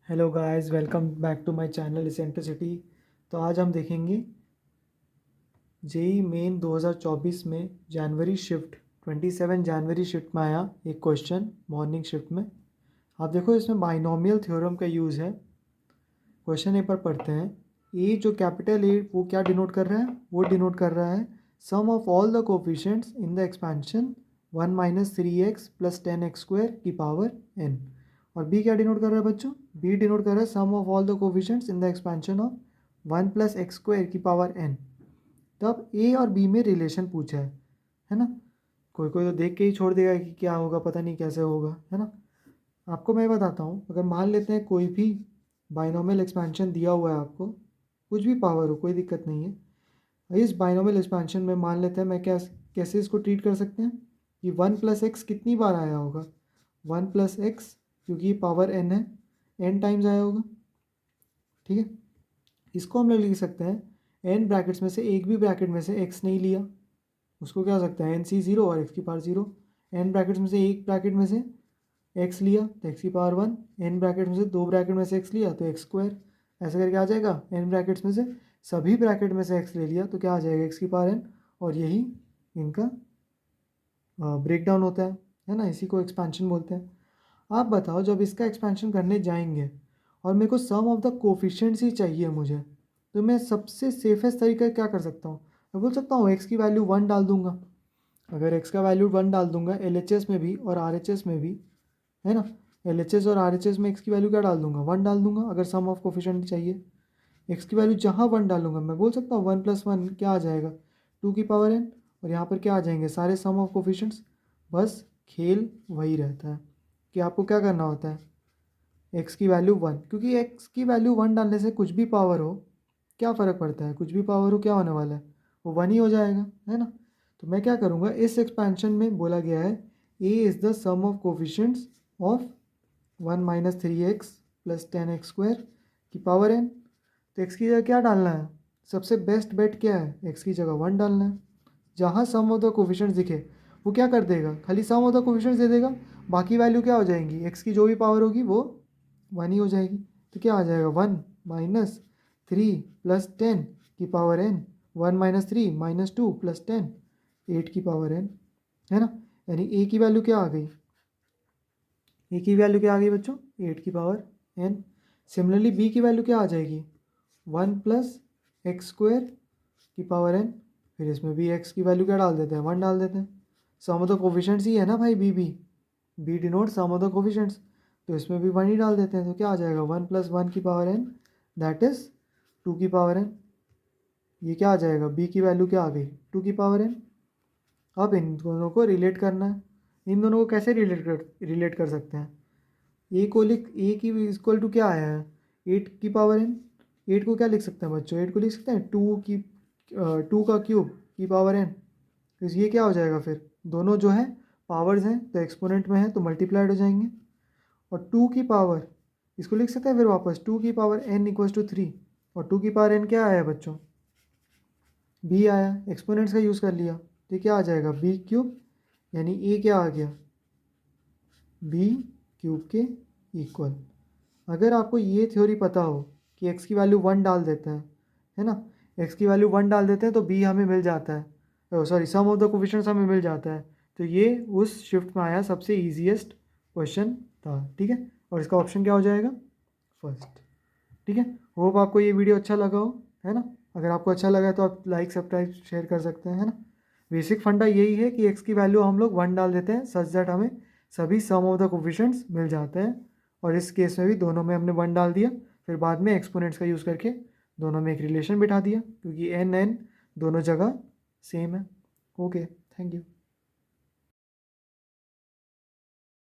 Hello guys, welcome back to my channel eccentricity. तो आज हम देखेंगे जेई मेन 2024 में जनवरी शिफ्ट 27 जनवरी शिफ्ट में आया एक क्वेश्चन मॉर्निंग शिफ्ट में। आप देखो इसमें बाइनोमियल थ्योरम का यूज़ है। क्वेश्चन एक बार पढ़ते हैं। ए जो कैपिटल ए वो क्या डिनोट कर रहा है? वो डिनोट कर रहा है sum of all the coefficients in the expansion 1 minus 3x plus 10x square की पावर n। और बी क्या डिनोट कर रहा है बच्चों? बी डिनोट कर रहा है sum of all the coefficients in the expansion of 1 plus x square की पावर n। तब ए और बी में रिलेशन पूछा है ना। कोई कोई तो देख के ही छोड़ देगा कि क्या होगा, पता नहीं कैसे होगा, है ना। आपको मैं बताता हूँ। अगर मान लेते हैं कोई भी बाइनोमियल एक्सपेंशन दिया हुआ है आपको, कुछ भी पावर हो, कोई दिक्कत नहीं है। इस बाइनोमियल एक्सपेंशन में मान लेते हैं मैं कैसे इसको ट्रीट कर सकते हैं कि 1 प्लस एक्स कितनी बार आया होगा? 1 प्लस एक्स, क्योंकि पावर n है, n टाइम्स आया होगा। ठीक है, इसको हम लोग लिख सकते हैं n ब्रैकेट्स में से एक भी ब्रैकेट में से x नहीं लिया, उसको क्या हो सकता है nc0 और x की पावर 0। n ब्रैकेट्स में से एक ब्रैकेट में से x लिया तो x की पावर 1, n ब्रैकेट में से दो ब्रैकेट में से x लिया तो x स्क्वायर। ऐसे करके आ जाएगा। n ब्रैकेट्स में से सभी ब्रैकेट में से x ले लिया तो क्या आ जाएगा x की पावर n। और यही इनका ब्रेक डाउन होता है ना। इसी को एक्सपेंशन बोलते हैं। आप बताओ, जब इसका एक्सपेंशन करने जाएंगे और मेरे को सम ऑफ द कोफिशिएंट्स ही चाहिए मुझे, तो मैं सबसे सेफेस्ट तरीका क्या कर सकता हूँ? मैं बोल सकता हूँ x की वैल्यू 1 डाल दूंगा। अगर x का वैल्यू 1 डाल दूंगा LHS में भी और RHS में भी, है ना। LHS और RHS में x की वैल्यू क्या डाल दूंगा? 1 डाल दूंगा। अगर सम ऑफ कोफिशिएंट चाहिए, x की वैल्यू जहाँ 1 डालूंगा मैं बोल सकता हूँ 1 प्लस 1 क्या आ जाएगा? 2 की पावर n। और यहाँ पर क्या आ जाएंगे? सारे सम ऑफ कोफिशिएंट्स। बस खेल वही रहता है कि आपको क्या करना होता है, x की वैल्यू 1, क्योंकि x की वैल्यू 1 डालने से कुछ भी पावर हो क्या फ़र्क पड़ता है? कुछ भी पावर हो क्या होने वाला है? वो 1 ही हो जाएगा, है ना। तो मैं क्या करूँगा, इस एक्सपेंशन में बोला गया है a is the sum of coefficients of 1 minus 3x plus 10x square की पावर n। तो x की जगह क्या डालना है? सबसे बेस्ट बेट क्या है? x की जगह 1 डालना है। जहाँ सम ऑफ द कोफिशिएंट्स दिखे वो क्या कर देगा? खाली सम ऑफ द कोफिशिएंट्स दे देगा। बाकी वैल्यू क्या हो जाएंगी? x की जो भी पावर होगी वो 1 ही हो जाएगी। तो क्या आ जाएगा? 1 माइनस 3 प्लस 10 की power n। 1 minus 3 minus 2 plus 10, 8 की पावर n, है ना। यानी a की वैल्यू क्या आ गई? a की वैल्यू क्या आ गई बच्चों? 8 की पावर n। सिमिलरली b की वैल्यू क्या आ जाएगी? 1 प्लस एक्स स्क्वायर की पावर n। फिर इसमें भी x की वैल्यू क्या डाल देते हैं? 1 डाल देते हैं। सम ऑफ द कोफिशिएंट्स ही है ना भाई, b denote sum of the coefficients. तो इसमें भी 1 ही डाल देते हैं। तो क्या आ जाएगा? 1 प्लस 1 की पावर n, दैट इज़ 2 की पावर n। ये क्या आ जाएगा? b की वैल्यू क्या आ गई? 2 की पावर n। अब इन दोनों को रिलेट करना है। इन दोनों को कैसे रिलेट कर सकते हैं? ए की इक्वल टू क्या आया है? 8 की पावर n। 8 को क्या लिख सकते हैं बच्चों? 8 को लिख सकते हैं 2 का क्यूब की पावर n। तो ये क्या हो जाएगा फिर? दोनों जो है पावर्स हैं तो एक्सपोनेंट में है तो मल्टीप्लाइड हो जाएंगे। और 2 की पावर, इसको लिख सकते हैं फिर वापस 2 की पावर n इक्वल्स टू 3। और 2 की पावर n क्या आया बच्चों? b आया। एक्सपोनेंट्स का यूज़ कर लिया तो ये क्या आ जाएगा? b cube. यानी a क्या आ गया? b क्यूब के इक्वल। अगर आपको ये थ्योरी पता हो कि x की वैल्यू 1 डाल देते हैं, है ना, x की वैल्यू 1 डाल देते हैं तो b हमें मिल जाता है, sorry sum of the coefficients हमें मिल जाता है। तो ये उस शिफ्ट में आया सबसे ईजीएस्ट क्वेश्चन था। ठीक है, और इसका ऑप्शन क्या हो जाएगा? फर्स्ट। ठीक है, होप आपको ये वीडियो अच्छा लगा हो, है ना। अगर आपको अच्छा लगा तो आप लाइक सब्सक्राइब शेयर कर सकते हैं, है ना। बेसिक फंडा यही है कि x की वैल्यू हम लोग 1 डाल देते हैं सच दैट हमें सभी सम ऑफ द कोफिशिएंट्स मिल जाते हैं। और इस केस में भी दोनों में हमने 1 डाल दिया, फिर बाद में एक्सपोनेंट्स का यूज़ करके दोनों में एक रिलेशन बिठा दिया, क्योंकि n दोनों जगह सेम है। Okay, thank you.